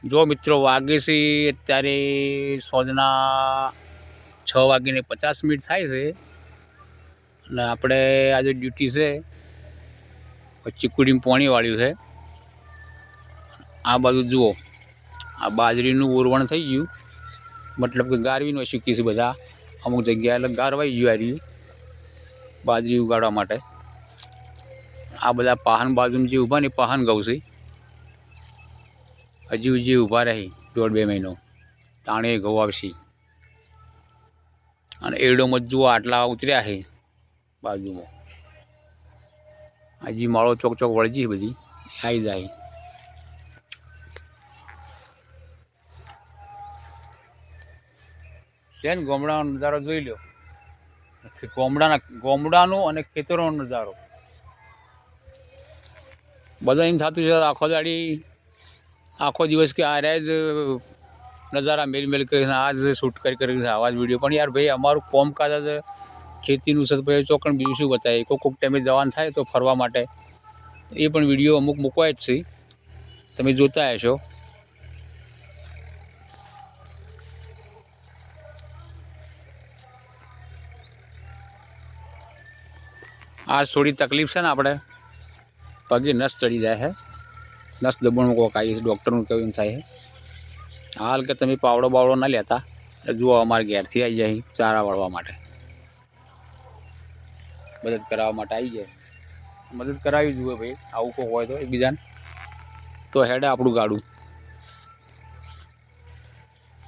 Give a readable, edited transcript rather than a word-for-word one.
જો મિત્રો વાગે છે અત્યારે સોજના 6:50 થાય છે અને આપણે આજે ડ્યુટી છે ચીકુડીમાં પાણી વાળ્યું છે। આ બાજુ જુઓ, આ બાજરીનું ઓરવણ થઈ ગયું, મતલબ કે ગારવીનો શીખી છે બધા અમુક જગ્યાએ, એટલે ગારવાઈ ગયું આ રહ્યું બાજરી ઉગાડવા માટે। આ બધા પાહન બાજુમાં જે ઊભા ને પાહન ઘઉં છે, હજી જે ઊભા રહી 1.5-2 મહિનો તાણે ઘઉં આવશે। અને એરડોમાં જુઓ આટલા ઉતર્યા છે બાજુમાં, હજી માળો ચોક ચોક વળજી બધી આવી જાય। છે ને ગામડાનો નજારો જોઈ લો, ગામડાનો અને ખેતરોનો નજારો બધા એમ થતું છે આખો દાડી આખો દિવસ કે આ રહ્યા જ નજારા મેલ કરીને આ જ શૂટ કરી આવા જ વિડીયો, પણ યાર ભાઈ અમારું કોમકાજ જ ખેતીનું છે, ભાઈ ચોકણ બીજું શું બતાવે। કોઈક ટાઈમે જવાનું થાય તો ફરવા માટે એ પણ વિડીયો અમુક મૂકવાય જ છે, તમે જોતા હશો। આ થોડી તકલીફ છે ને, આપણે પગે નસ ચડી જાય છે, નસ દબાણમાં કોઈક આવી છે, ડૉક્ટરનું કેવું એમ થાય છે। હાલ કે તમે પાવડો બાવડો ના લેતા, જુઓ અમારે ઘેરથી આવી જાય ચારા વાળવા માટે, મદદ કરાવવા માટે આવી જાય। મદદ કરાવી જુએ ભાઈ, આવું કોઈ હોય તો એકબીજાને તો હેડે આપણું ગાડું।